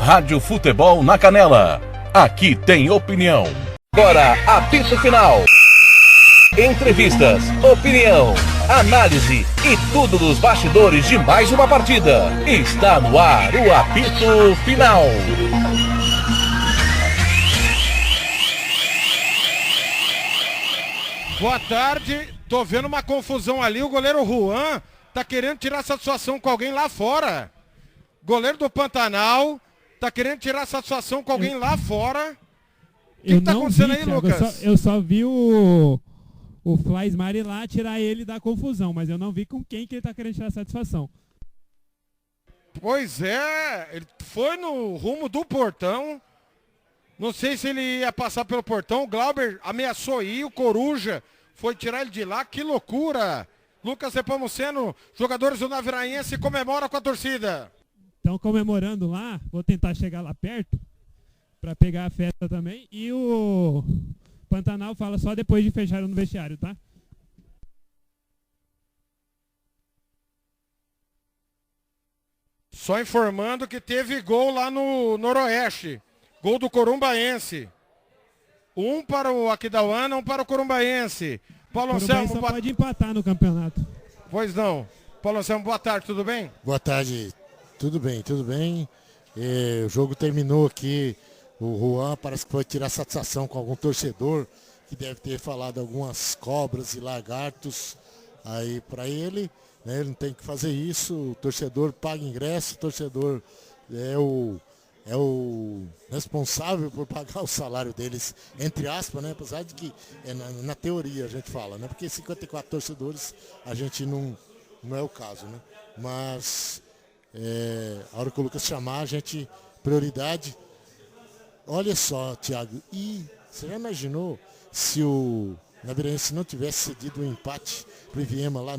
Rádio Futebol na Canela. Aqui tem opinião. Agora, apito final. Entrevistas, opinião, análise e tudo dos bastidores de mais uma partida. Está no ar o apito final. Boa tarde, tô vendo uma confusão ali, o goleiro Juan tá querendo tirar satisfação com alguém lá fora. Goleiro do Pantanal tá querendo tirar satisfação com alguém lá fora. O que tá acontecendo aí, Thiago, Lucas? eu só vi o Fly Smart lá tirar ele da confusão, mas eu não vi com quem que ele tá querendo tirar satisfação. Pois é, ele foi no rumo do portão. Não sei se ele ia passar pelo portão. O Glauber ameaçou ir, o Coruja foi tirar ele de lá. Que loucura! Lucas Nepomuceno, jogadores do Naviraense comemoram com a torcida. Estão comemorando lá, vou tentar chegar lá perto para pegar a festa também. E o Pantanal fala só depois de fechar no vestiário, tá? Só informando que teve gol lá no Noroeste. Gol do Corumbaense. Um para o Aquidauana, um para o Corumbaense. Paulo Anselmo, só pode empatar no campeonato. Pois não. Paulo Anselmo, boa tarde, tudo bem? Boa tarde, tudo bem, tudo bem. O jogo terminou aqui. O Juan parece que foi tirar satisfação com algum torcedor que deve ter falado algumas cobras e lagartos aí para ele. Né? Ele não tem que fazer isso. O torcedor paga ingresso, o torcedor é o responsável por pagar o salário deles, entre aspas, né? Apesar de que na teoria a gente fala, né? Porque 54 torcedores a gente não é o caso, né? Mas a hora que o Lucas chamar, a gente, prioridade. Olha só, Thiago, e você já imaginou se o Naviraense não tivesse cedido o empate pro Iviema lá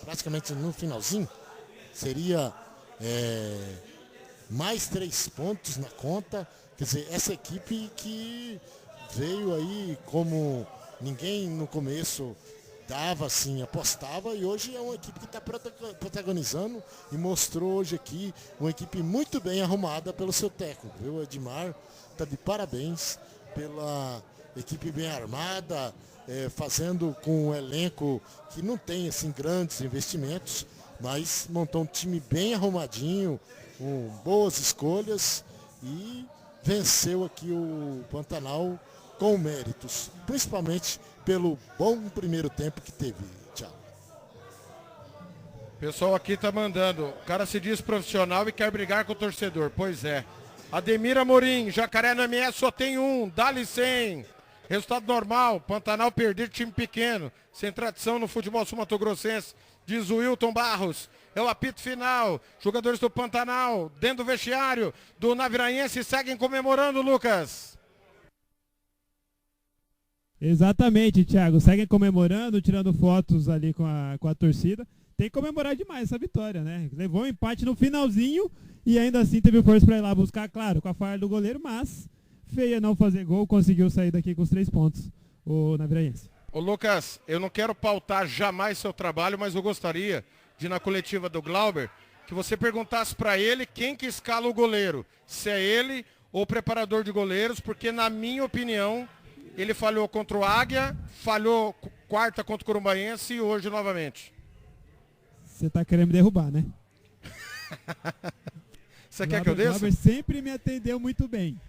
praticamente no finalzinho? Seria mais 3 pontos na conta. Quer dizer, essa equipe que veio aí como ninguém no começo dava assim, apostava, e hoje é uma equipe que está protagonizando e mostrou hoje aqui uma equipe muito bem arrumada pelo seu técnico, viu? O Edmar está de parabéns pela equipe bem armada, fazendo com um elenco que não tem assim grandes investimentos, mas montou um time bem arrumadinho, com boas escolhas, e venceu aqui o Pantanal com méritos, principalmente pelo bom primeiro tempo que teve. Tchau. O pessoal aqui tá mandando. O cara se diz profissional e quer brigar com o torcedor. Pois é. Ademir Amorim, Jacaré no MS só tem um, dá-lhe 100. Resultado normal, Pantanal perder time pequeno, sem tradição no futebol sul-mato-grossense, diz o Wilton Barros. É o apito final. Jogadores do Pantanal, dentro do vestiário do Naviraense, seguem comemorando, Lucas. Exatamente, Thiago. Seguem comemorando, tirando fotos ali com a torcida. Tem que comemorar demais essa vitória, né? Levou um empate no finalzinho e ainda assim teve força para ir lá buscar, claro, com a falha do goleiro, mas feia não fazer gol, conseguiu sair daqui com os 3 pontos, o Naviraense. Ô Lucas, eu não quero pautar jamais seu trabalho, mas eu gostaria de, na coletiva do Glauber, que você perguntasse para ele quem que escala o goleiro. Se é ele ou o preparador de goleiros, porque na minha opinião, ele falhou contra o Águia, falhou quarta contra o Corumbaense e hoje novamente. Você tá querendo me derrubar, né? Você quer que eu desça? O Glauber sempre me atendeu muito bem.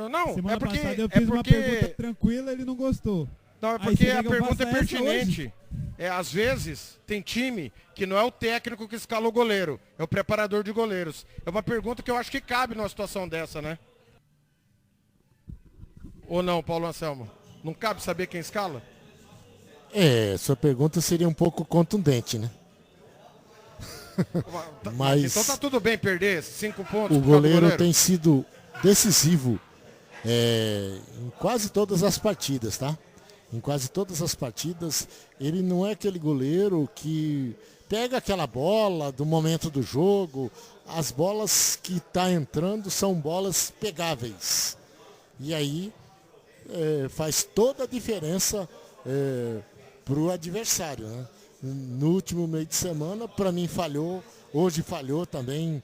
Não, Semana é porque... passada eu fiz uma pergunta tranquila, ele não gostou. Não, é porque a pergunta é pertinente. Às vezes, tem time que não é o técnico que escala o goleiro, é o preparador de goleiros. É uma pergunta que eu acho que cabe numa situação dessa, né? Ou não, Paulo Anselmo? Não cabe saber quem escala? Sua pergunta seria um pouco contundente, né? Mas então tá tudo bem perder 5 pontos. O goleiro tem sido decisivo em quase todas as partidas, tá? Em quase todas as partidas, ele não é aquele goleiro que pega aquela bola do momento do jogo. As bolas que tá entrando são bolas pegáveis. E aí faz toda a diferença para o adversário, né? No último meio de semana, para mim falhou, hoje falhou também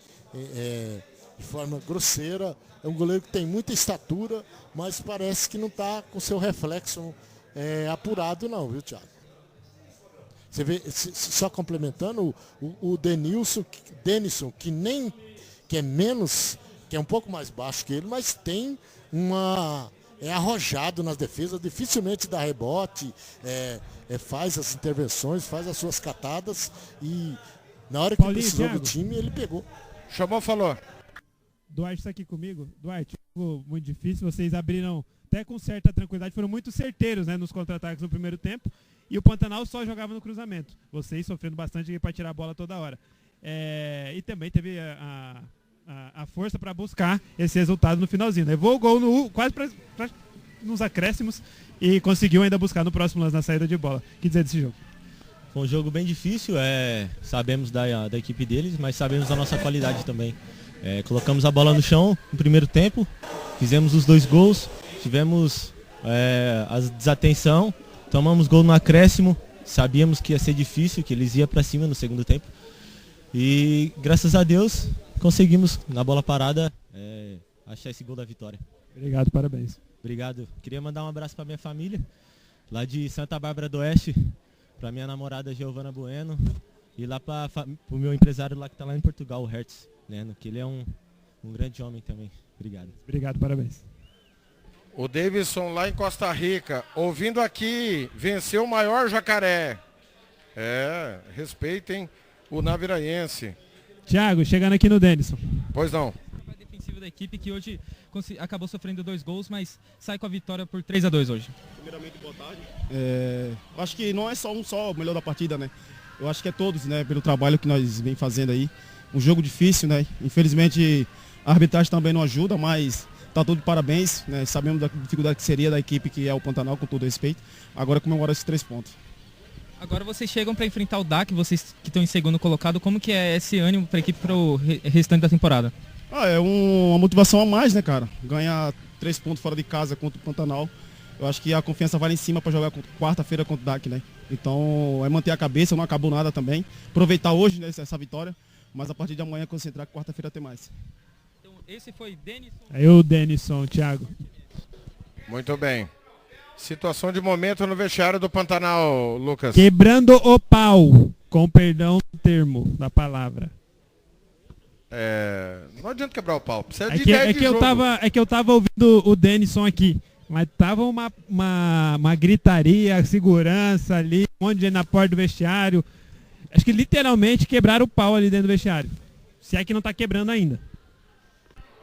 de forma grosseira. É um goleiro que tem muita estatura, mas parece que não está com seu reflexo apurado não, viu, Thiago? Você vê, só complementando, o Denilson, que é menos, que é um pouco mais baixo que ele, mas tem é arrojado nas defesas, dificilmente dá rebote, faz as intervenções, faz as suas catadas e na hora que Paulinho, precisou Thiago. do time, ele pegou. Chamou, falou. Duarte está aqui comigo. Duarte, jogo muito difícil, vocês abriram até com certa tranquilidade, foram muito certeiros, né, nos contra-ataques no primeiro tempo, e o Pantanal só jogava no cruzamento. Vocês sofrendo bastante para tirar a bola toda hora. E também teve a força para buscar esse resultado no finalzinho. Levou o gol quase nos acréscimos e conseguiu ainda buscar no próximo lance na saída de bola. O que dizer desse jogo? Foi um jogo bem difícil, sabemos da equipe deles, mas sabemos da nossa qualidade também. Colocamos a bola no chão no primeiro tempo, fizemos os 2 gols, tivemos a desatenção, tomamos gol no acréscimo, sabíamos que ia ser difícil, que eles iam para cima no segundo tempo. E graças a Deus conseguimos, na bola parada, achar esse gol da vitória. Obrigado, parabéns. Obrigado. Queria mandar um abraço para minha família, lá de Santa Bárbara do Oeste, para minha namorada Giovana Bueno e lá para o meu empresário lá que está lá em Portugal, o Hertz, né, que ele é um grande homem também. Obrigado. Obrigado, parabéns. O Davidson lá em Costa Rica, ouvindo aqui, venceu o maior Jacaré. Respeitem o naviraense. Thiago, chegando aqui no Denison. Pois não. Defensivo da equipe que hoje acabou sofrendo 2 gols, mas sai com a vitória por 3-2 hoje. Primeiramente, boa tarde. Eu acho que não é só o melhor da partida, né? Eu acho que é todos, né? Pelo trabalho que nós vem fazendo aí. Um jogo difícil, né? Infelizmente a arbitragem também não ajuda, mas tá tudo de parabéns, né? Sabemos da dificuldade que seria da equipe que é o Pantanal, com todo respeito. Agora comemorar esses 3 pontos. Agora vocês chegam para enfrentar o DAC, vocês que estão em segundo colocado, como que é esse ânimo para a equipe para o restante da temporada? É uma motivação a mais, né, cara? Ganhar 3 pontos fora de casa contra o Pantanal. Eu acho que a confiança vai lá em cima para jogar quarta-feira contra o DAC, né? Então é manter a cabeça, não acabou nada também. Aproveitar hoje, né, essa vitória, mas a partir de amanhã concentrar que quarta-feira tem mais. Então esse foi Denison. Aí o Denison, Thiago. Muito bem. Situação de momento no vestiário do Pantanal, Lucas. Quebrando o pau, com perdão do termo da palavra. Não adianta quebrar o pau. Precisa de É ideia de que eu tava ouvindo o Denison aqui, mas tava uma gritaria, segurança ali, um monte de gente na porta do vestiário. Acho que literalmente quebraram o pau ali dentro do vestiário. Se é que não tá quebrando ainda.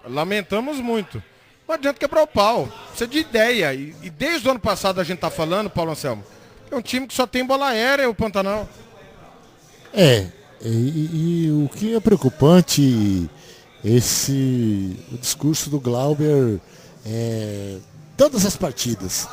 Lamentamos muito. Não adianta quebrar o pau. Precisa de ideia. E desde o ano passado a gente tá falando, Paulo Anselmo, é um time que só tem bola aérea, o Pantanal. E o que é preocupante, o discurso do Glauber, todas as partidas.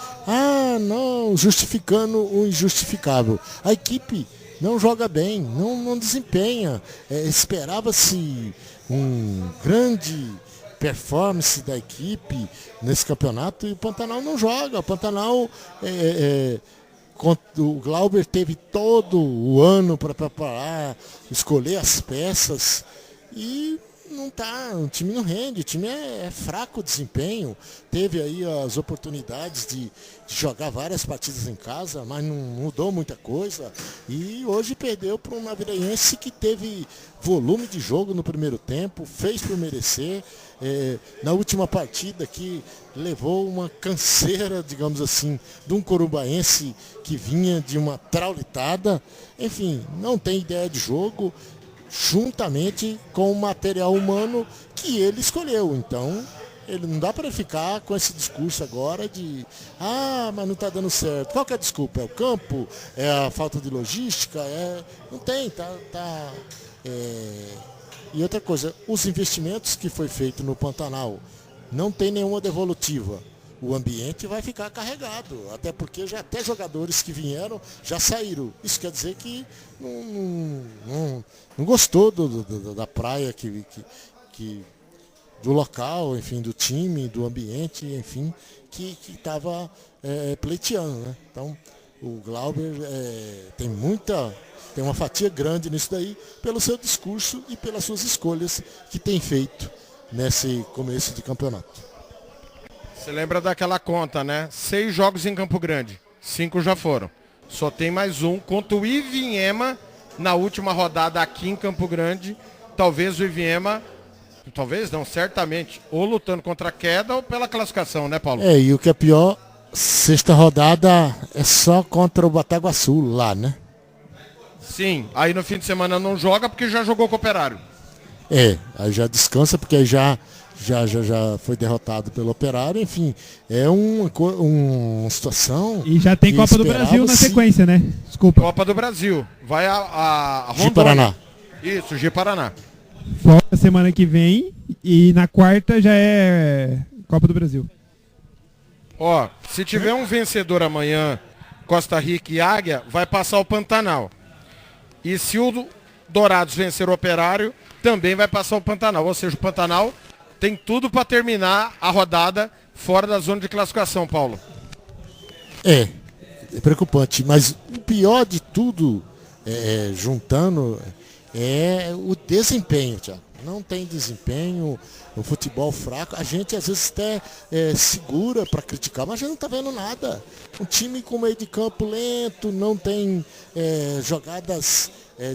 Não, justificando o injustificável. A equipe não joga bem, não desempenha. Esperava-se um grande performance da equipe nesse campeonato e o Pantanal não joga. O Pantanal, o Glauber teve todo o ano para preparar, escolher as peças e não tá, o time não rende, o time é fraco o desempenho. Teve aí as oportunidades de jogar várias partidas em casa, mas não mudou muita coisa. E hoje perdeu para um naviraense que teve volume de jogo no primeiro tempo, fez por merecer. Na última partida que levou uma canseira, digamos assim, de um corumbaense que vinha de uma traulitada. Enfim, não tem ideia de jogo, juntamente com o material humano que ele escolheu. Então, ele não dá para ficar com esse discurso agora de mas não está dando certo. Qual que é a desculpa? É o campo? É a falta de logística? Não tem, E outra coisa, os investimentos que foi feito no Pantanal não tem nenhuma devolutiva. O ambiente vai ficar carregado, até porque até jogadores que vieram já saíram. Isso quer dizer que não gostou da praia, do local, enfim, do time, do ambiente, enfim, que estava pleiteando, né? Então, o Glauber tem uma fatia grande nisso daí, pelo seu discurso e pelas suas escolhas que tem feito nesse começo de campeonato. Você lembra daquela conta, né? 6 jogos em Campo Grande, 5 já foram. Só tem mais um contra o Ivinhema na última rodada aqui em Campo Grande. Talvez o Ivinhema, talvez não, certamente, ou lutando contra a queda ou pela classificação, né, Paulo? E o que é pior, sexta rodada é só contra o Bataguaçu lá, né? Sim, aí no fim de semana não joga porque já jogou com o Operário. Aí já descansa porque aí já foi derrotado pelo Operário, enfim, é uma situação. E já tem Copa do Brasil na sequência, né? Desculpa. Copa do Brasil. Vai a Rondônia. Paraná. Isso, Paraná. Folga semana que vem e na quarta já é Copa do Brasil. Ó, se tiver um vencedor amanhã, Costa Rica e Águia, vai passar o Pantanal. E se o Dourados vencer o Operário, também vai passar o Pantanal. Ou seja, o Pantanal tem tudo para terminar a rodada fora da zona de classificação, Paulo. É preocupante, mas o pior de tudo, juntando, é o desempenho, Thiago. Não tem desempenho, o futebol fraco. A gente às vezes até segura para criticar, mas a gente não está vendo nada. Um time com meio de campo lento, não tem jogadas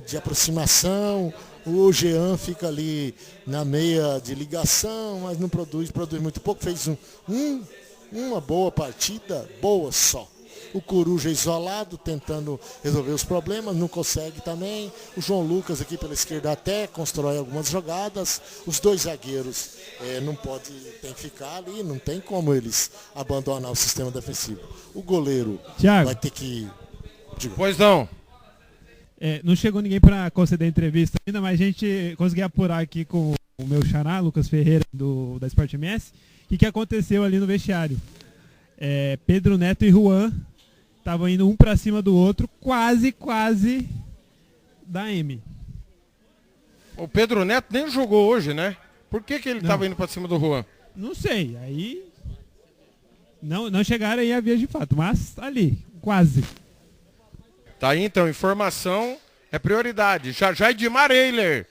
de aproximação. O Jean fica ali na meia de ligação, mas não produz muito pouco. Fez uma boa partida, boa só. O Coruja isolado, tentando resolver os problemas, não consegue também. O João Lucas aqui pela esquerda até constrói algumas jogadas. Os dois zagueiros tem que ficar ali, não tem como eles abandonar o sistema defensivo. O goleiro Thiago, vai ter que... Pois não. Não chegou ninguém para conceder entrevista ainda, mas a gente conseguiu apurar aqui com o meu xará, Lucas Ferreira, da Sport MS, o que aconteceu ali no vestiário. Pedro Neto e Juan estavam indo um para cima do outro, quase da M. O Pedro Neto nem jogou hoje, né? Por que ele estava indo para cima do Juan? Não sei, aí não chegaram aí a vias de fato, mas ali, quase. Tá aí então, informação é prioridade. Já Edmar Eiler.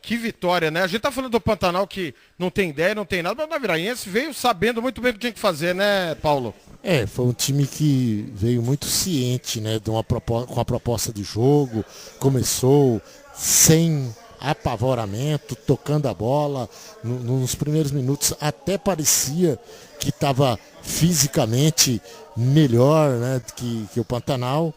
Que vitória, né? A gente tá falando do Pantanal que não tem ideia, não tem nada, mas o Naviraense veio sabendo muito bem o que tinha que fazer, né, Paulo? Foi um time que veio muito ciente, né, com a proposta de jogo, começou sem apavoramento, tocando a bola, nos primeiros minutos até parecia que estava fisicamente melhor, né, que o Pantanal,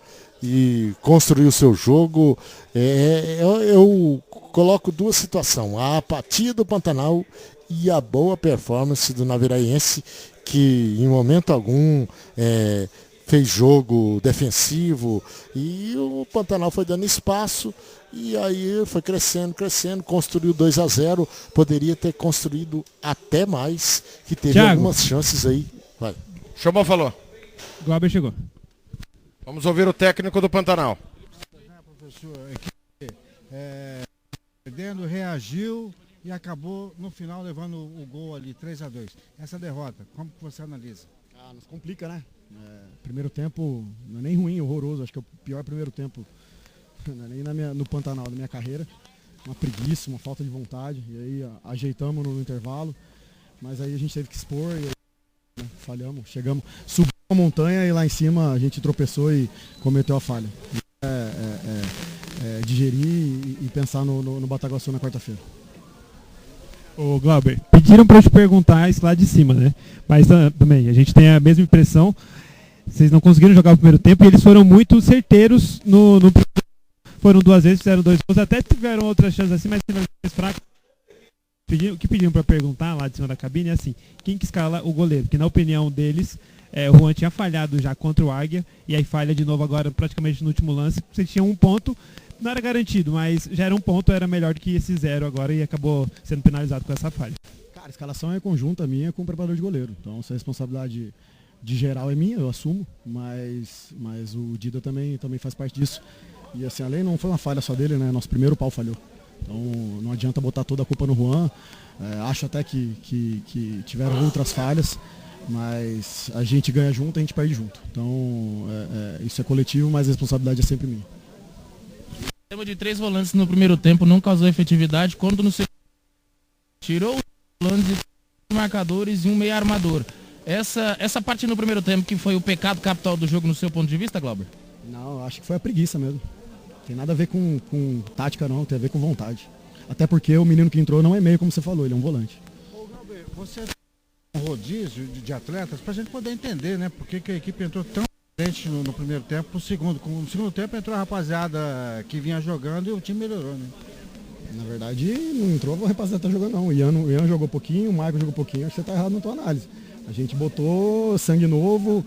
e construiu o seu jogo. Eu coloco duas situações, a apatia do Pantanal e a boa performance do Naviraense, que em momento algum fez jogo defensivo, e o Pantanal foi dando espaço, e aí foi crescendo, construiu 2-0, poderia ter construído até mais, que teve Thiago, algumas chances aí. Vai. Chamou, falou. Glauber chegou. Vamos ouvir o técnico do Pantanal. Professor, perdendo, reagiu e acabou no final levando o gol ali, 3-2. Essa derrota, como que você analisa? Nos complica, né? Primeiro tempo não é nem ruim, horroroso. Acho que é o pior primeiro tempo nem no Pantanal da minha carreira. Uma preguiça, uma falta de vontade. E aí ajeitamos no intervalo. Mas aí a gente teve que expor e aí, falhamos. Chegamos, subimos a montanha e lá em cima a gente tropeçou e cometeu a falha. Digerir e pensar no Bataguaçu na quarta-feira. Ô Glauber, pediram para eu te perguntar isso lá de cima, né? Mas também, a gente tem a mesma impressão. Vocês não conseguiram jogar o primeiro tempo e eles foram muito certeiros no foram 2 vezes, fizeram 2 gols, até tiveram outras chances assim, mas mais fracas. O que pediram para perguntar lá de cima da cabine é assim, quem que escala o goleiro? Porque na opinião deles, o Juan tinha falhado já contra o Águia, e aí falha de novo agora praticamente no último lance. Você tinha 1 ponto, não era garantido, mas já era 1 ponto, era melhor do que esse 0 agora e acabou sendo penalizado com essa falha. Cara, a escalação é conjunta minha com o preparador de goleiro. Então, essa responsabilidade de geral é minha, eu assumo, mas o Dida também faz parte disso. E assim, além não foi uma falha só dele, né? Nosso primeiro pau falhou. Então, não adianta botar toda a culpa no Juan. Acho até que tiveram outras falhas, mas a gente ganha junto, a gente perde junto. Então, isso é coletivo, mas a responsabilidade é sempre minha. O sistema de 3 volantes no primeiro tempo não causou efetividade, quando no segundo tirou falando de marcadores e um meio armador. Essa parte no primeiro tempo que foi o pecado capital do jogo no seu ponto de vista, Glauber? Não, acho que foi a preguiça mesmo. Tem nada a ver com tática não, tem a ver com vontade. Até porque o menino que entrou não é meio, como você falou, ele é um volante. Ô, Glauber, você tem um rodízio de atletas pra gente poder entender, né? Por que a equipe entrou tão diferente no primeiro tempo pro segundo. No segundo tempo entrou a rapaziada que vinha jogando e o time melhorou, né? Na verdade, não entrou a rapaziada tá jogando não. O Ian jogou pouquinho, o Maicon jogou pouquinho, acho que você tá errado na tua análise. A gente botou sangue novo,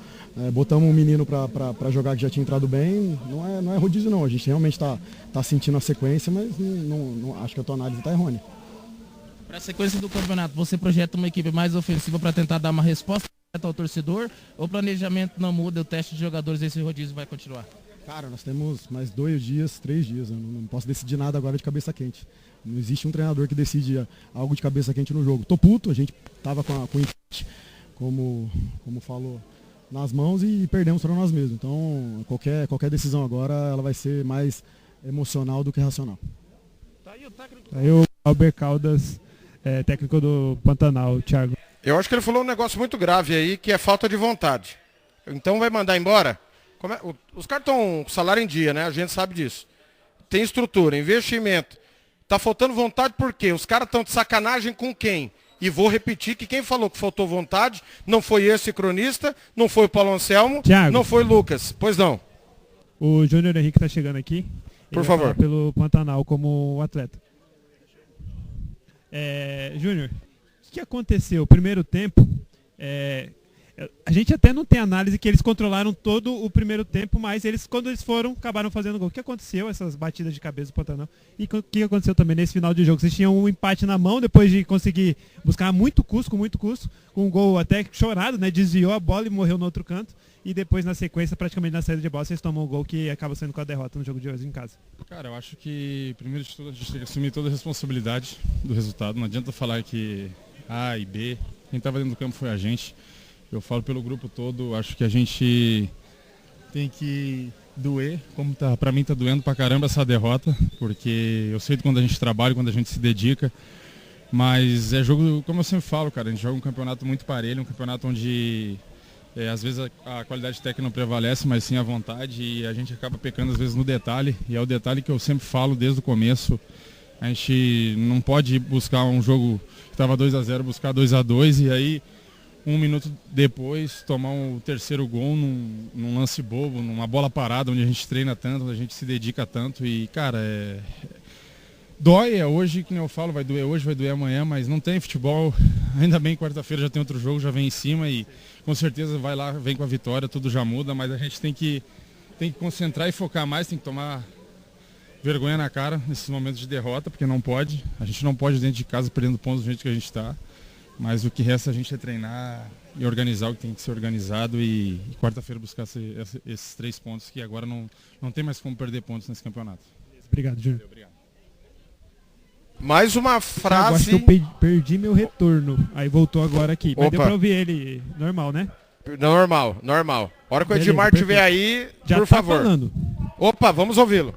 botamos um menino para jogar que já tinha entrado bem. Não é rodízio não, a gente realmente tá sentindo a sequência, mas não acho que a tua análise está errônea. Para a sequência do campeonato, você projeta uma equipe mais ofensiva para tentar dar uma resposta ao torcedor? Ou o planejamento não muda, o teste de jogadores esse rodízio vai continuar? Cara, nós temos mais 2 dias, 3 dias, eu não posso decidir nada agora de cabeça quente. Não existe um treinador que decide algo de cabeça quente no jogo. Tô puto, a gente tava com o empate, como falou, nas mãos e perdemos para nós mesmos. Então, qualquer decisão agora, ela vai ser mais emocional do que racional. Tá aí o Albert Caldas, técnico do Pantanal, Thiago. Eu acho que ele falou um negócio muito grave aí, que é falta de vontade. Então vai mandar embora? Os caras estão com salário em dia, né? A gente sabe disso. Tem estrutura, investimento. Tá faltando vontade por quê? Os caras estão de sacanagem com quem? E vou repetir que quem falou que faltou vontade não foi esse cronista, não foi o Paulo Anselmo, Thiago, não foi o Lucas. Pois não. O Júnior Henrique está chegando aqui. Por favor. Pelo Pantanal como atleta. Júnior, o que aconteceu? Primeiro tempo, a gente até não tem análise que eles controlaram todo o primeiro tempo, mas quando eles foram, acabaram fazendo gol. O que aconteceu, essas batidas de cabeça do Pantanal? E o que aconteceu também nesse final de jogo? Vocês tinham um empate na mão, depois de conseguir buscar com muito custo, com um gol até chorado, né? Desviou a bola e morreu no outro canto. E depois, na sequência, praticamente na saída de bola, vocês tomam um gol que acaba saindo com a derrota no jogo de hoje em casa. Cara, eu acho que, primeiro de tudo, a gente tem que assumir toda a responsabilidade do resultado. Não adianta falar que A e B, quem estava dentro do campo foi a gente. Eu falo pelo grupo todo, acho que a gente tem que doer, como pra mim tá doendo pra caramba essa derrota, porque eu sei quando a gente trabalha, quando a gente se dedica, mas é jogo, como eu sempre falo, cara, a gente joga um campeonato muito parelho, um campeonato onde às vezes a qualidade técnica não prevalece, mas sim a vontade, e a gente acaba pecando às vezes no detalhe, e é o detalhe que eu sempre falo desde o começo. A gente não pode buscar um jogo que estava 2-0, buscar 2-2, e aí 1 minuto depois tomar o terceiro gol num lance bobo, numa bola parada, onde a gente treina tanto, onde a gente se dedica tanto. E, cara, dói, hoje, que nem eu falo, vai doer hoje, vai doer amanhã, mas não tem futebol. Ainda bem, quarta-feira já tem outro jogo, já vem em cima e com certeza vai lá, vem com a vitória, tudo já muda, mas a gente tem que concentrar e focar mais, tem que tomar vergonha na cara nesses momentos de derrota, porque não pode. A gente não pode dentro de casa perdendo pontos do jeito que a gente está. Mas o que resta a gente é treinar e organizar o que tem que ser organizado e quarta-feira buscar esses 3 pontos que agora não tem mais como perder pontos nesse campeonato. Obrigado, Júnior. Obrigado. Mais uma frase... Acho que eu perdi meu retorno. Aí voltou agora aqui. Mas Opa. deu pra ouvir ele normal, né? Normal. A hora que o Beleza, Edmar estiver aí, já por tá favor. Falando. Opa, vamos ouvi-lo.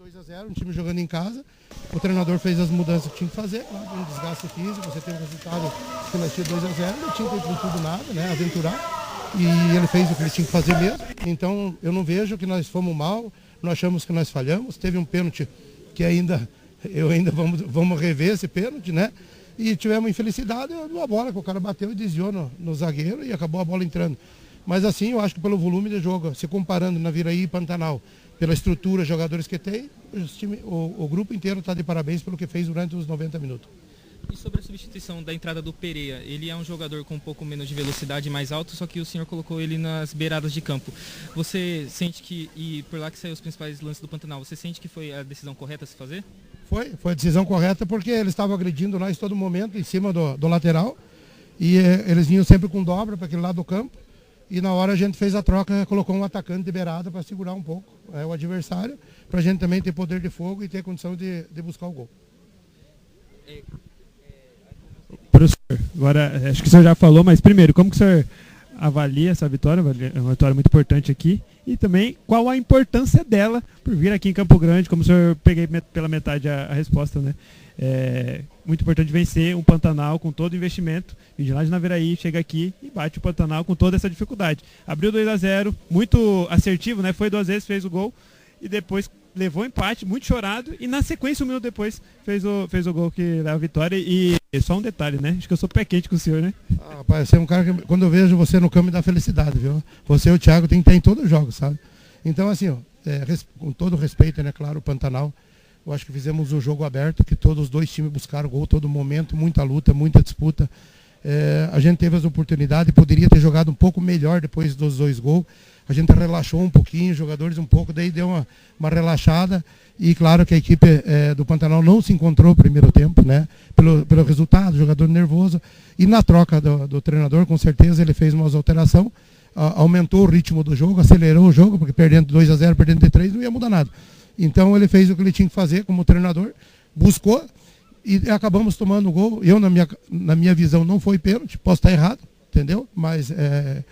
2-0, um time jogando em casa. O treinador fez as mudanças que tinha que fazer, um desgaste físico, você tem um resultado que nós tínhamos 2-0, não tinha feito tudo nada, né, aventurar, e ele fez o que ele tinha que fazer mesmo. Então eu não vejo que nós fomos mal, não achamos que nós falhamos, teve um pênalti que vamos rever esse pênalti, né, e tivemos infelicidade numa bola que o cara bateu e desviou no zagueiro e acabou a bola entrando. Mas assim, eu acho que pelo volume de jogo, se comparando na Viraí e Pantanal, pela estrutura, jogadores que tem, o grupo inteiro está de parabéns pelo que fez durante os 90 minutos. E sobre a substituição da entrada do Pereira, ele é um jogador com um pouco menos de velocidade, mais alto, só que o senhor colocou ele nas beiradas de campo. Você sente que, e por lá que saiu os principais lances do Pantanal, você sente que foi a decisão correta a se fazer? Foi a decisão correta porque eles estavam agredindo nós todo momento em cima do lateral e eles vinham sempre com dobra para aquele lado do campo. E na hora a gente fez a troca, colocou um atacante de beirada para segurar um pouco o adversário, para a gente também ter poder de fogo e ter condição de buscar o gol. Professor, agora acho que o senhor já falou, mas primeiro, como que o senhor avalia essa vitória? É uma vitória muito importante aqui. E também qual a importância dela por vir aqui em Campo Grande, como o senhor peguei pela metade a resposta, né? É muito importante vencer um Pantanal com todo o investimento. E de lá de Naviraí chega aqui e bate o Pantanal com toda essa dificuldade. Abriu 2-0, muito assertivo, né? Foi 2 vezes, fez o gol e depois levou empate, muito chorado, e na sequência, 1 minuto depois, fez o gol que leva a vitória. E só um detalhe, né? Acho que eu sou pé quente com o senhor, né? Rapaz, você é um cara que, quando eu vejo você no campo, me dá felicidade, viu? Você e o Thiago tem que estar em todos os jogos, sabe? Então, assim, ó, com todo respeito, né, claro, o Pantanal, eu acho que fizemos um jogo aberto, que todos os 2 times buscaram gol todo momento, muita luta, muita disputa. A gente teve as oportunidades, poderia ter jogado um pouco melhor depois dos 2 gols. A gente relaxou um pouquinho, os jogadores um pouco, daí deu uma relaxada. E claro que a equipe do Pantanal não se encontrou no primeiro tempo, né? Pelo resultado, jogador nervoso. E na troca do treinador, com certeza, ele fez uma alteração, aumentou o ritmo do jogo, acelerou o jogo, porque perdendo 2-0, perdendo de 3, não ia mudar nada. Então ele fez o que ele tinha que fazer como treinador, buscou e acabamos tomando o gol. Eu, na minha visão, não foi pênalti, posso estar errado, entendeu? Mas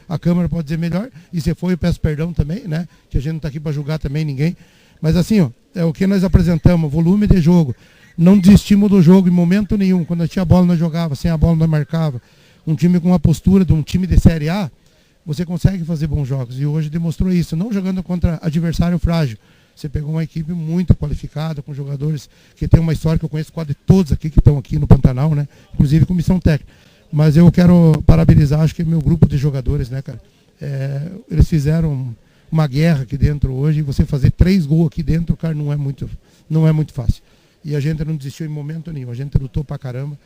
a Câmara pode dizer melhor, e se foi, eu peço perdão também, né? Que a gente não está aqui para julgar também ninguém. Mas assim, ó, é o que nós apresentamos, volume de jogo. Não desistimos do jogo em momento nenhum. Quando tinha a bola, nós jogava, sem a bola, nós marcava. Um time com a postura de um time de Série A, você consegue fazer bons jogos. E hoje demonstrou isso, não jogando contra adversário frágil. Você pegou uma equipe muito qualificada, com jogadores que tem uma história que eu conheço quase todos aqui que estão aqui no Pantanal, né? Inclusive comissão técnica. Mas eu quero parabenizar, acho que meu grupo de jogadores, né, cara? Eles fizeram uma guerra aqui dentro hoje, e você fazer 3 gols aqui dentro, cara, não é muito fácil. E a gente não desistiu em momento nenhum, a gente lutou pra caramba.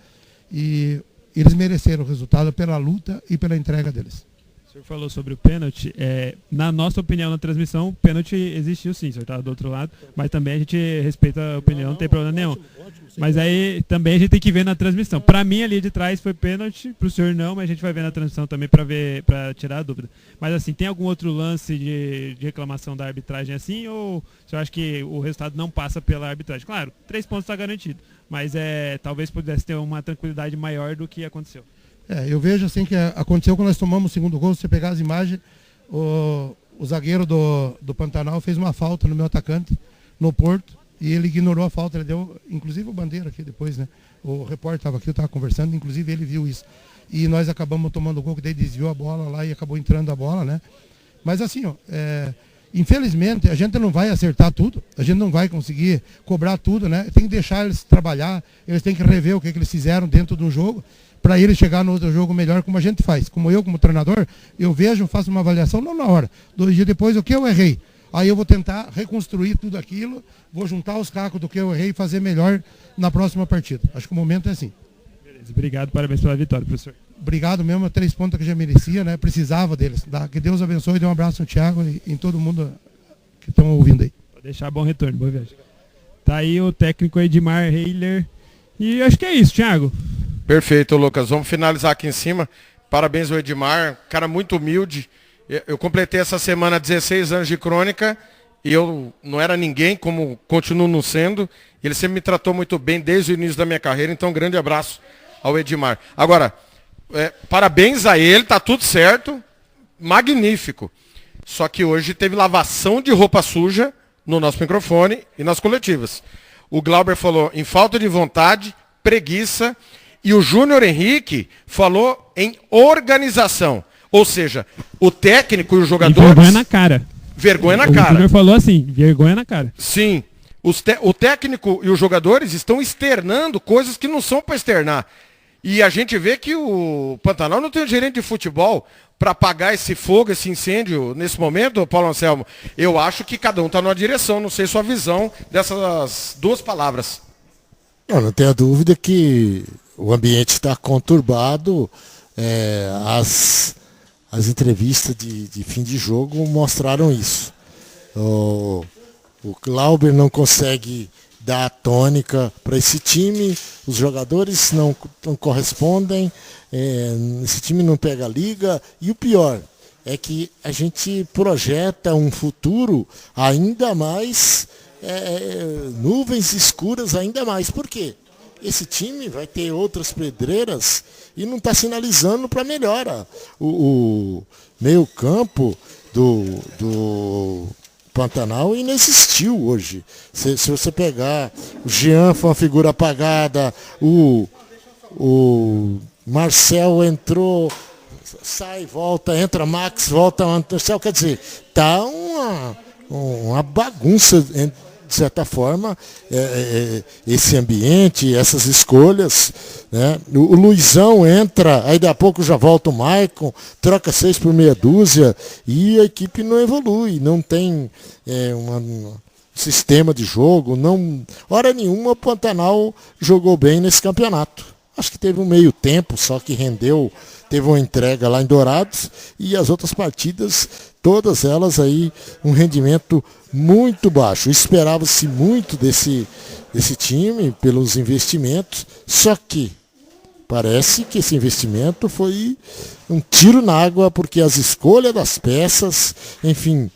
E eles mereceram o resultado pela luta e pela entrega deles. O senhor falou sobre o pênalti. Na nossa opinião, na transmissão, o pênalti existiu sim, o senhor estava do outro lado, mas também a gente respeita a opinião, não tem problema nenhum. Mas aí também a gente tem que ver na transmissão. Para mim, ali de trás foi pênalti, para o senhor não, mas a gente vai ver na transmissão também para tirar a dúvida. Mas assim, tem algum outro lance de reclamação da arbitragem assim, ou o senhor acha que o resultado não passa pela arbitragem? Claro, 3 pontos está garantido, mas talvez pudesse ter uma tranquilidade maior do que aconteceu. Eu vejo assim que aconteceu quando nós tomamos o 2º gol. Se você pegar as imagens, o zagueiro do Pantanal fez uma falta no meu atacante, no Porto, e ele ignorou a falta. Ele deu, inclusive, o bandeira aqui depois, né? O repórter estava aqui, eu estava conversando, inclusive ele viu isso. E nós acabamos tomando o gol, que daí desviou a bola lá e acabou entrando a bola, né? Mas assim, ó, infelizmente, a gente não vai acertar tudo, a gente não vai conseguir cobrar tudo, né? Tem que deixar eles trabalhar, eles têm que rever o que eles fizeram dentro do jogo, para ele chegar no outro jogo melhor, como a gente faz. Como eu, como treinador, eu vejo, faço uma avaliação, não na hora. 2 dias depois, o que eu errei? Aí eu vou tentar reconstruir tudo aquilo, vou juntar os cacos do que eu errei e fazer melhor na próxima partida. Acho que o momento é assim. Beleza, obrigado, parabéns pela vitória, professor. Obrigado mesmo, 3 pontos que já merecia, né? Precisava deles. Que Deus abençoe, dê um abraço no Thiago e em todo mundo que estão ouvindo aí. Pode deixar, bom retorno, boa viagem. Tá aí o técnico Edmar Heiler. E acho que é isso, Thiago. Perfeito, Lucas. Vamos finalizar aqui em cima. Parabéns ao Edmar, cara muito humilde. Eu completei essa semana 16 anos de crônica e eu não era ninguém, como continuo não sendo. Ele sempre me tratou muito bem desde o início da minha carreira, então um grande abraço ao Edmar. Agora, parabéns a ele, tá tudo certo, magnífico. Só que hoje teve lavação de roupa suja no nosso microfone e nas coletivas. O Glauber falou em falta de vontade, preguiça. E o Júnior Henrique falou em organização. Ou seja, o técnico e os jogadores... Vergonha na cara. Vergonha na cara. O Júnior falou assim, vergonha na cara. Sim. O técnico e os jogadores estão externando coisas que não são para externar. E a gente vê que o Pantanal não tem um gerente de futebol para apagar esse fogo, esse incêndio nesse momento, Paulo Anselmo. Eu acho que cada um está numa direção. Não sei sua visão dessas 2 palavras. Não tenha dúvida que o ambiente está conturbado. As entrevistas de fim de jogo mostraram isso. O Glauber não consegue dar a tônica para esse time, os jogadores não correspondem, esse time não pega a liga, e o pior é que a gente projeta um futuro ainda mais, nuvens escuras ainda mais. Por quê? esse time vai ter outras pedreiras e não está sinalizando para melhora. O meio campo do Pantanal inexistiu hoje. Se você pegar, o Jean foi uma figura apagada, o Marcel entrou, sai, volta, entra Max, volta Marcel, quer dizer, tá uma bagunça, de certa forma, esse ambiente, essas escolhas, né? O Luizão entra, aí daqui a pouco já volta o Maicon, troca 6 por meia dúzia e a equipe não evolui, não tem um sistema de jogo, hora nenhuma o Pantanal jogou bem nesse campeonato. Acho que teve um meio tempo só que rendeu, teve uma entrega lá em Dourados e as outras partidas, todas elas aí, um rendimento muito baixo. Esperava-se muito desse time pelos investimentos, só que parece que esse investimento foi um tiro na água, porque as escolhas das peças, enfim,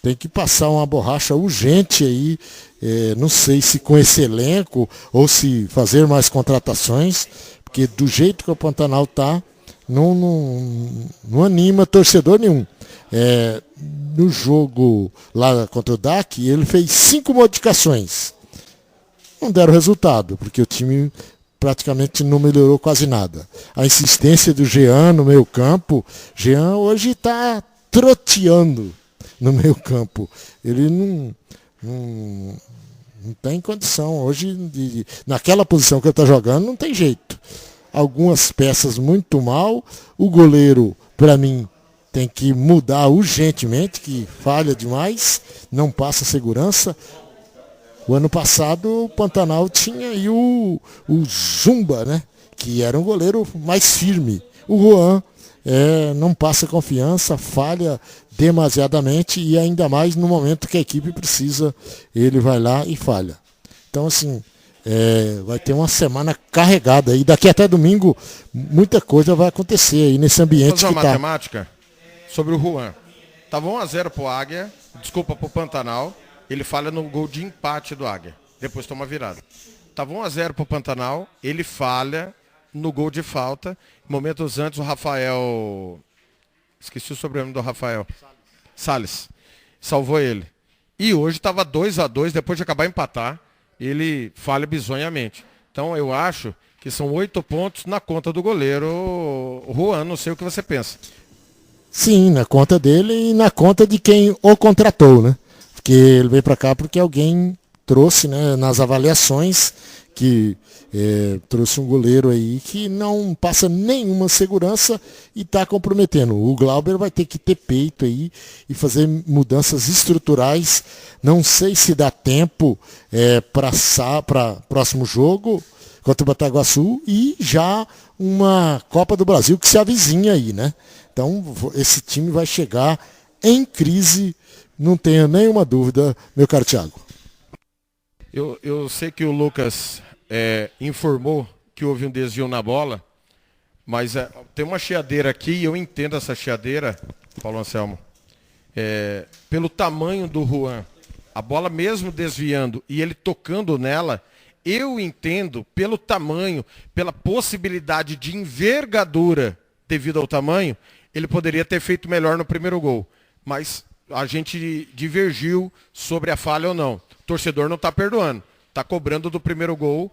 tem que passar uma borracha urgente aí, não sei se com esse elenco ou se fazer mais contratações, porque do jeito que o Pantanal está, não anima torcedor nenhum. No jogo lá contra o DAC, ele fez 5 modificações. Não deram resultado, porque o time praticamente não melhorou quase nada. A insistência do Jean no meio campo, Jean hoje está troteando no meio campo. Ele não tem condição. Hoje, naquela posição que ele está jogando, não tem jeito. Algumas peças muito mal. O goleiro, para mim, tem que mudar urgentemente, que falha demais, não passa segurança. O ano passado o Pantanal tinha aí o Zumba, né? Que era um goleiro mais firme. O Juan não passa confiança, falha demasiadamente e ainda mais no momento que a equipe precisa, ele vai lá e falha. Então, assim, vai ter uma semana carregada aí. Daqui até domingo, muita coisa vai acontecer aí nesse ambiente Vou fazer que uma tá. matemática sobre o Juan. Tava 1-0 pro Águia, desculpa, pro Pantanal. Ele falha no gol de empate do Águia. Depois toma virada. Tava 1-0 pro Pantanal, ele falha no gol de falta. Momentos antes o Rafael... Esqueci o sobrenome do Rafael. Salles. Salvou ele. E hoje estava 2-2, depois de acabar empatar, ele falha bizonhamente. Então eu acho que são 8 pontos na conta do goleiro Juan, não sei o que você pensa. Sim, na conta dele e na conta de quem o contratou, né? Porque ele veio para cá porque alguém trouxe, né, nas avaliações, que trouxe um goleiro aí que não passa nenhuma segurança e está comprometendo. O Glauber vai ter que ter peito aí e fazer mudanças estruturais. Não sei se dá tempo para próximo jogo contra o Bataguaçu e já uma Copa do Brasil que se avizinha aí, né? Então esse time vai chegar em crise, não tenha nenhuma dúvida, meu caro Thiago. Eu sei que o Lucas informou que houve um desvio na bola, mas tem uma chiadeira aqui e eu entendo essa chiadeira, Paulo Anselmo. Pelo tamanho do Juan, a bola mesmo desviando e ele tocando nela, eu entendo pelo tamanho, pela possibilidade de envergadura devido ao tamanho, ele poderia ter feito melhor no primeiro gol. Mas a gente divergiu sobre a falha ou não. O torcedor não está perdoando. Está cobrando do primeiro gol,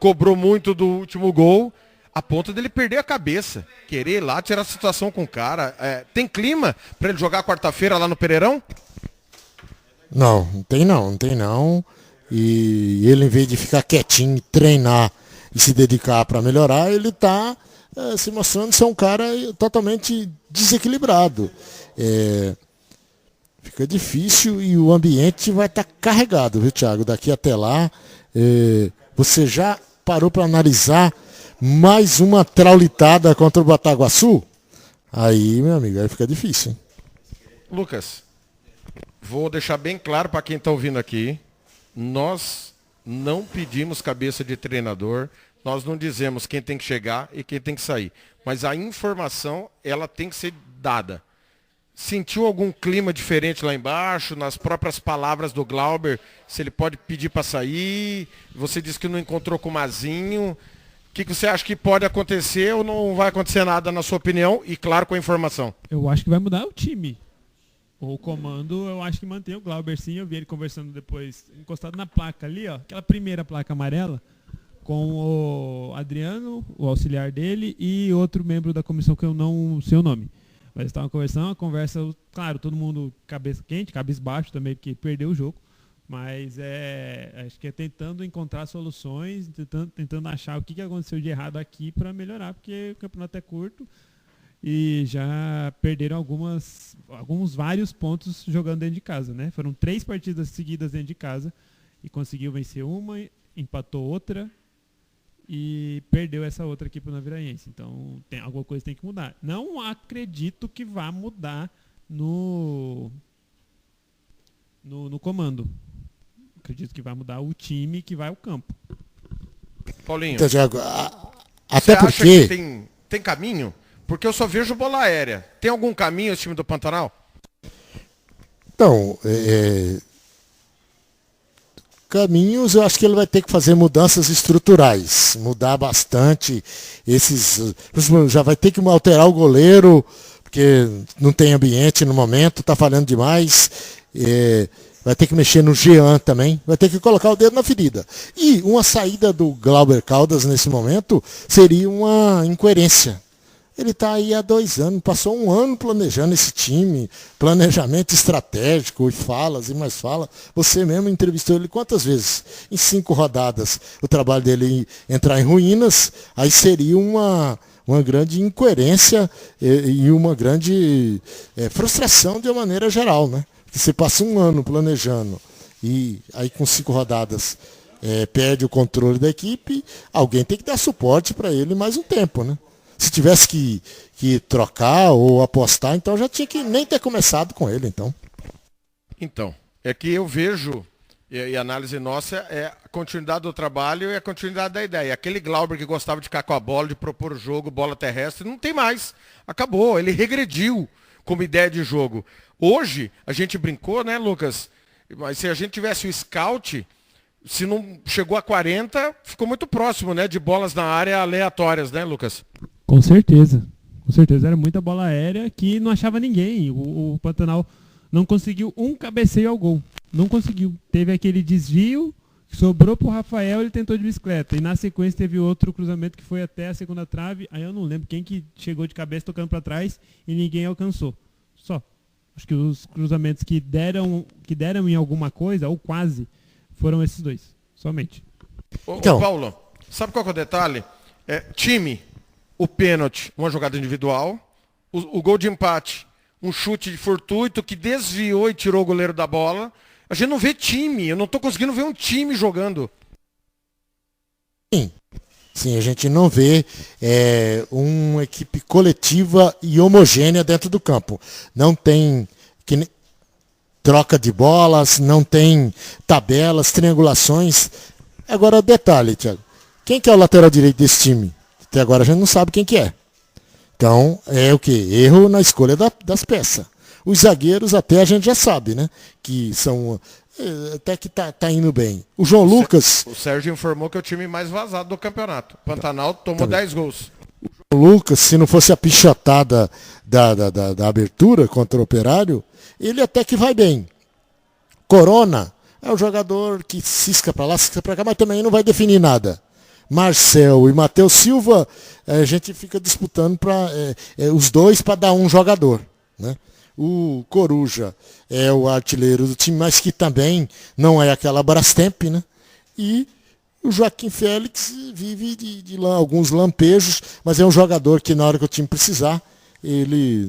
cobrou muito do último gol, a ponto dele perder a cabeça. Querer ir lá tirar a situação com o cara. Tem clima para ele jogar quarta-feira lá no Pereirão? Não tem não. E ele, em vez de ficar quietinho, treinar e se dedicar para melhorar, ele está se mostrando ser um cara totalmente desequilibrado. Fica difícil e o ambiente vai estar carregado, viu, Thiago? Daqui até lá, você já parou para analisar mais uma traulitada contra o Bataguaçu? Aí, meu amigo, aí fica difícil, hein? Lucas, vou deixar bem claro para quem está ouvindo aqui, nós não pedimos cabeça de treinador, nós não dizemos quem tem que chegar e quem tem que sair. Mas a informação, ela tem que ser dada. sentiu algum clima diferente lá embaixo, nas próprias palavras do Glauber, se ele pode pedir para sair? Você disse que não encontrou com o Mazinho. O que você acha que pode acontecer ou não vai acontecer nada, na sua opinião? E claro, com a informação. Eu acho que vai mudar o time. O comando, eu acho que mantém o Glauber, sim. Eu vi ele conversando depois, encostado na placa ali, ó. Aquela primeira placa amarela, com o Adriano, o auxiliar dele, e outro membro da comissão que eu não sei o nome. Mas eles estavam conversando, a conversa, claro, todo mundo cabeça quente, cabisbaixo também, porque perdeu o jogo. Mas acho que é tentando encontrar soluções, tentando achar o que aconteceu de errado aqui para melhorar, porque o campeonato é curto e já perderam vários pontos jogando dentro de casa, né? Foram 3 partidas seguidas dentro de casa e conseguiu vencer uma, empatou outra e perdeu essa outra aqui para o Naviraense. Então, alguma coisa tem que mudar. Não acredito que vá mudar no comando. Acredito que vai mudar o time que vai ao campo. Paulinho, Então, Thiago, você até acha porque... que tem caminho? Porque eu só vejo bola aérea. Tem algum caminho esse time do Pantanal? Então, caminhos, eu acho que ele vai ter que fazer mudanças estruturais, mudar bastante esses... Já vai ter que alterar o goleiro, porque não tem ambiente no momento, está falhando demais. Vai ter que mexer no Jean também, vai ter que colocar o dedo na ferida. E uma saída do Glauber Caldas nesse momento seria uma incoerência. Ele está aí há 2 anos, passou 1 ano planejando esse time, planejamento estratégico e falas e mais fala. Você mesmo entrevistou ele quantas vezes? Em 5 rodadas. O trabalho dele entrar em ruínas, aí seria uma grande incoerência e uma grande frustração de uma maneira geral, né? Você passa 1 ano planejando e aí com 5 rodadas perde o controle da equipe, alguém tem que dar suporte para ele mais um tempo, né? Se tivesse que trocar ou apostar, então já tinha que nem ter começado com ele, então. Então, é que eu vejo, e a análise nossa é a continuidade do trabalho e a continuidade da ideia. Aquele Glauber que gostava de ficar com a bola, de propor o jogo, bola terrestre, não tem mais. Acabou, ele regrediu como ideia de jogo. Hoje, a gente brincou, né, Lucas? Mas se a gente tivesse o scout, se não chegou a 40, ficou muito próximo, né, de bolas na área aleatórias, né, Lucas? Com certeza. Com certeza. Era muita bola aérea que não achava ninguém. O Pantanal não conseguiu um cabeceio ao gol. Não conseguiu. Teve aquele desvio, sobrou pro Rafael, ele tentou de bicicleta. E na sequência teve outro cruzamento que foi até a segunda trave. Aí eu não lembro quem que chegou de cabeça tocando para trás e ninguém alcançou. Só. Acho que os cruzamentos que deram em alguma coisa, ou quase, foram esses 2. Somente. Então, ô Paulo, sabe qual que é o detalhe? Time, o pênalti, uma jogada individual. O gol de empate, um chute fortuito que desviou e tirou o goleiro da bola. A gente não vê time, eu não estou conseguindo ver um time jogando. Sim, a gente não vê uma equipe coletiva e homogênea dentro do campo. Não tem troca de bolas, não tem tabelas, triangulações. Agora, detalhe, Thiago. Quem que é o lateral direito desse time? Até agora a gente não sabe quem que é. Então, é o quê? Erro na escolha das peças. Os zagueiros até a gente já sabe, né? Que são... até que tá indo bem. O João Lucas... O Sérgio informou que é o time mais vazado do campeonato. Pantanal tomou 10 gols. O Lucas, se não fosse a pichotada da abertura contra o Operário, ele até que vai bem. Corona é o jogador que cisca para lá, cisca para cá, mas também não vai definir nada. Marcel e Matheus Silva, a gente fica disputando os dois para dar um jogador, né? O Coruja é o artilheiro do time, mas que também não é aquela Brastemp, né? E o Joaquim Félix vive de alguns lampejos, mas é um jogador que na hora que o time precisar, ele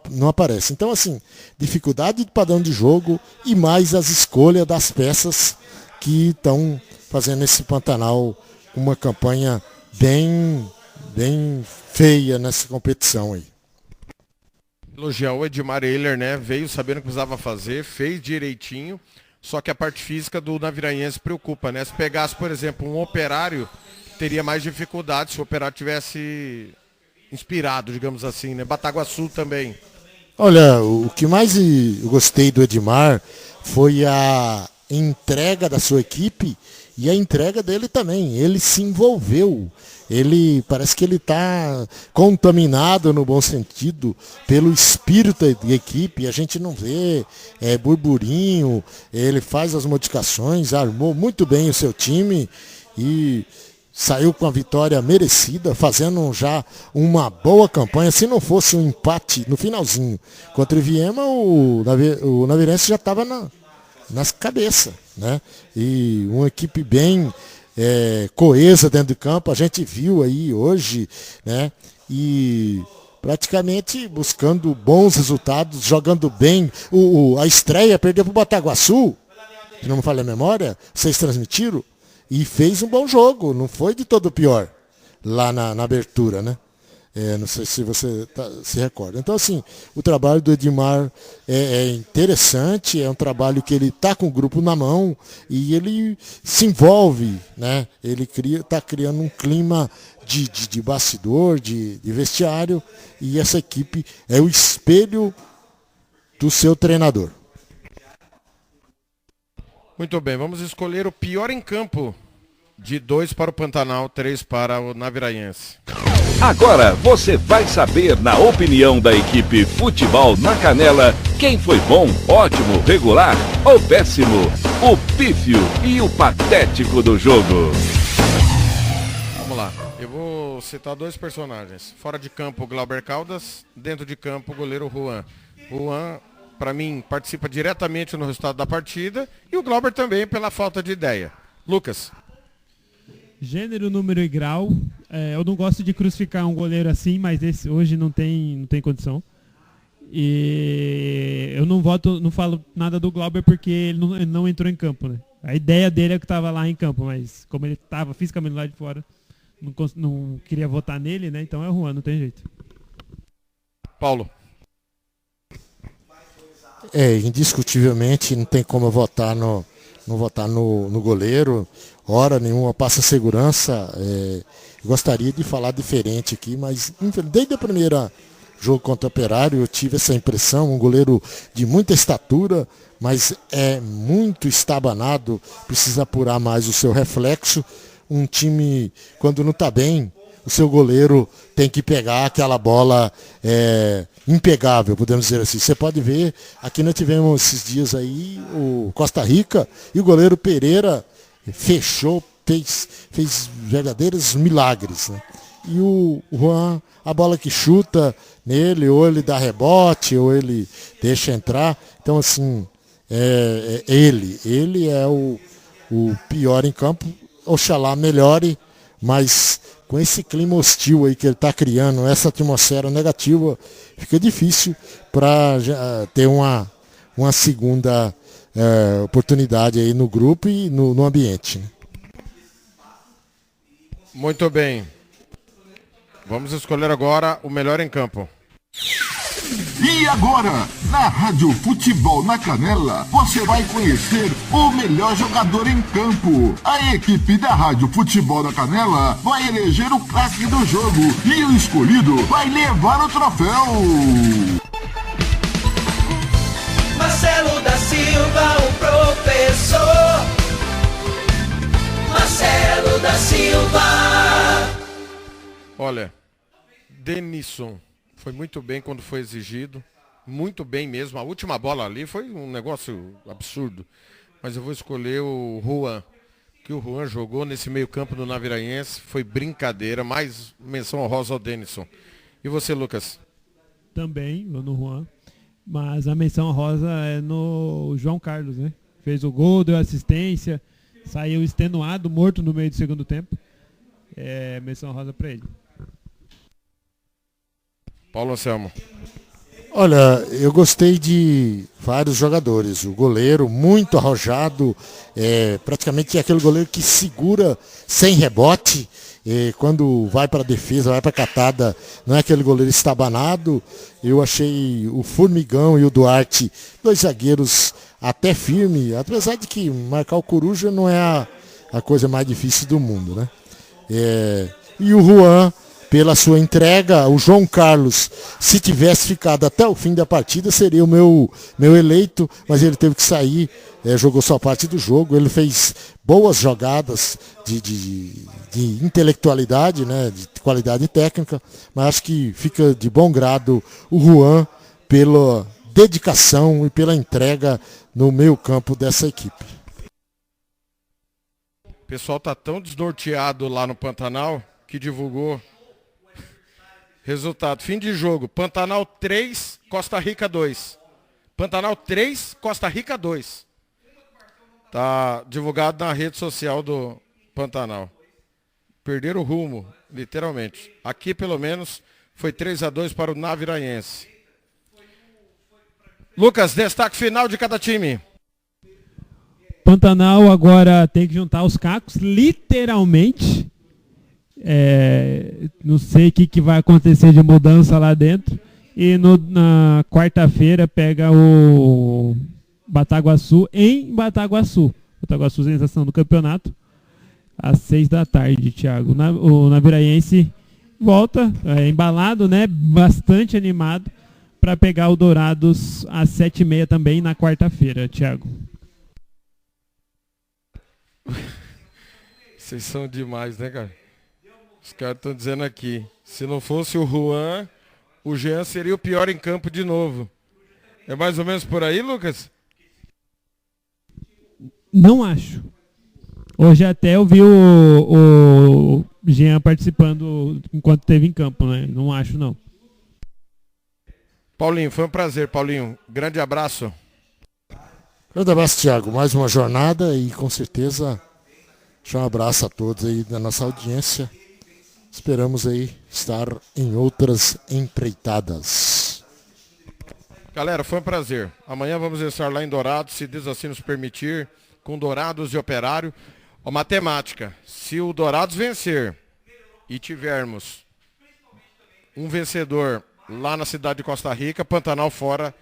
não aparece. Então, assim, dificuldade de padrão de jogo e mais as escolhas das peças que estão fazendo esse Pantanal uma campanha bem feia nessa competição aí. Elogiar o Edmar Ehler, né? Veio sabendo o que precisava fazer, fez direitinho, só que a parte física do Naviraense preocupa, né? Se pegasse, por exemplo, um Operário, teria mais dificuldade se o Operário tivesse inspirado, digamos assim, né? Bataguaçu também. Olha, o que mais eu gostei do Edmar foi a entrega da sua equipe e a entrega dele também. Ele se envolveu. Ele parece que ele está contaminado no bom sentido pelo espírito da equipe. A gente não vê burburinho. Ele faz as modificações, armou muito bem o seu time e saiu com a vitória merecida, fazendo já uma boa campanha. Se não fosse um empate no finalzinho contra o Viema, o Naveirense já estava nas cabeças, né? E uma equipe bem coesa dentro de campo, a gente viu aí hoje, né? E praticamente buscando bons resultados, jogando bem. A estreia perdeu para o Bataguaçu, se não me falha a memória, vocês transmitiram, e fez um bom jogo, não foi de todo pior lá na abertura, né? Não sei se você se recorda. Então, assim, o trabalho do Edmar é interessante, é um trabalho que ele está com o grupo na mão e ele se envolve, né? Ele está criando um clima de bastidor, de vestiário, e essa equipe é o espelho do seu treinador. Muito bem, vamos escolher o pior em campo. De 2 para o Pantanal, 3 para o Naviraense. Agora você vai saber, na opinião da equipe Futebol na Canela, quem foi bom, ótimo, regular ou péssimo, o pífio e o patético do jogo. Vamos lá, eu vou citar 2 personagens. Fora de campo, o Glauber Caldas. Dentro de campo, o goleiro Juan. Juan, para mim, participa diretamente no resultado da partida. E o Glauber também, pela falta de ideia. Lucas. Gênero, número e grau. Eu não gosto de crucificar um goleiro assim, mas esse hoje não tem condição. E eu não falo nada do Glauber porque ele não entrou em campo, né? A ideia dele é que estava lá em campo, mas como ele estava fisicamente lá de fora, não queria votar nele, né? Então é o Juan, não tem jeito. Paulo. Indiscutivelmente não tem como eu votar no goleiro. Hora nenhuma passa segurança. Gostaria de falar diferente aqui, mas desde o primeiro jogo contra o Operário eu tive essa impressão, um goleiro de muita estatura, mas é muito estabanado, precisa apurar mais o seu reflexo. Um time, quando não está bem, o seu goleiro tem que pegar aquela bola impegável, podemos dizer assim. Você pode ver, aqui nós tivemos esses dias aí o Costa Rica e o goleiro Pereira fechou, fez verdadeiros milagres, né? E o Juan, a bola que chuta nele, ou ele dá rebote, ou ele deixa entrar. Então, assim, ele é o pior em campo. Oxalá melhore, mas com esse clima hostil aí que ele está criando, essa atmosfera negativa, fica difícil para ter uma segunda oportunidade aí no grupo e no ambiente. Muito bem. Vamos escolher agora o melhor em campo. E agora, na Rádio Futebol na Canela, você vai conhecer o melhor jogador em campo. A equipe da Rádio Futebol na Canela vai eleger o craque do jogo e o escolhido vai levar o troféu. Marcelo da Silva, o professor. Marcelo da Silva. Olha, Denilson foi muito bem quando foi exigido. Muito bem mesmo. A última bola ali foi um negócio absurdo. Mas eu vou escolher o Juan. Que o Juan jogou nesse meio campo do Naviraense. Foi brincadeira. Mais menção honrosa ao Denilson. E você, Lucas? Também, vou no Juan. Mas a menção rosa é no João Carlos, né? Fez o gol, deu assistência, saiu extenuado, morto no meio do segundo tempo. Menção rosa para ele. Paulo Anselmo. Olha, eu gostei de vários jogadores. O goleiro, muito arrojado, praticamente é aquele goleiro que segura sem rebote. Quando vai para a defesa, vai para a catada, não é aquele goleiro estabanado. Eu achei o Formigão e o Duarte, 2 zagueiros até firme, apesar de que marcar o Coruja não é a coisa mais difícil do mundo, né? E o Juan pela sua entrega. O João Carlos, se tivesse ficado até o fim da partida, seria o meu eleito, mas ele teve que sair, jogou sua parte do jogo. Ele fez boas jogadas de intelectualidade, né, de qualidade técnica, mas acho que fica de bom grado o Juan pela dedicação e pela entrega no meio campo dessa equipe. O pessoal tá tão desnorteado lá no Pantanal que divulgou resultado. Fim de jogo. Pantanal 3, Costa Rica 2. Pantanal 3, Costa Rica 2. Tá divulgado na rede social do Pantanal. Perderam o rumo, literalmente. Aqui, pelo menos, foi 3-2 para o Naviraense. Lucas, destaque final de cada time. Pantanal agora tem que juntar os cacos, literalmente. Não sei o que vai acontecer de mudança lá dentro. E na quarta-feira pega o Bataguaçu em Bataguaçu. Bataguaçu sensação do campeonato. Às 6 da tarde, Thiago. O Naviraense volta, embalado, né? Bastante animado para pegar o Dourados às 7h30 também na quarta-feira, Thiago. Vocês são demais, né, cara? Os caras estão dizendo aqui, se não fosse o Juan, o Jean seria o pior em campo de novo. É mais ou menos por aí, Lucas? Não acho. Hoje até eu vi o Jean participando enquanto esteve em campo, né? Não acho, não. Paulinho, foi um prazer, Paulinho. Grande abraço. Grande abraço, Thiago. Mais uma jornada e com certeza um abraço a todos aí da nossa audiência. Esperamos aí estar em outras empreitadas. Galera, foi um prazer. Amanhã vamos estar lá em Dourados, se Deus assim nos permitir, com Dourados e Operário. Ó, matemática, se o Dourados vencer e tivermos um vencedor lá na cidade de Costa Rica, Pantanal fora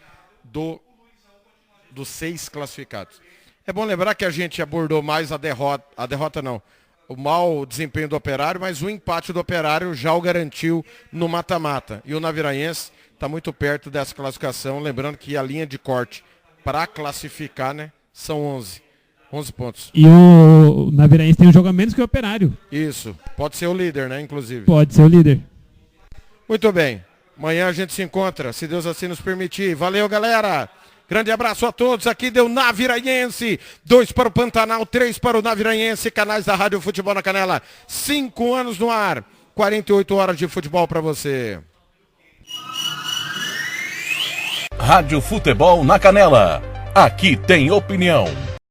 dos 6 classificados. É bom lembrar que a gente abordou mais a derrota não, o mau desempenho do Operário, mas o empate do Operário já o garantiu no mata-mata. E o Naviraense está muito perto dessa classificação, lembrando que a linha de corte para classificar, né, são 11 pontos. E o Naviraense tem um jogo a menos que o Operário. Isso, pode ser o líder, né, inclusive. Pode ser o líder. Muito bem, amanhã a gente se encontra, se Deus assim nos permitir. Valeu, galera! Grande abraço a todos, aqui deu Naviraense, 2 para o Pantanal, 3 para o Naviraense, canais da Rádio Futebol na Canela, 5 anos no ar, 48 horas de futebol para você. Rádio Futebol na Canela, aqui tem opinião.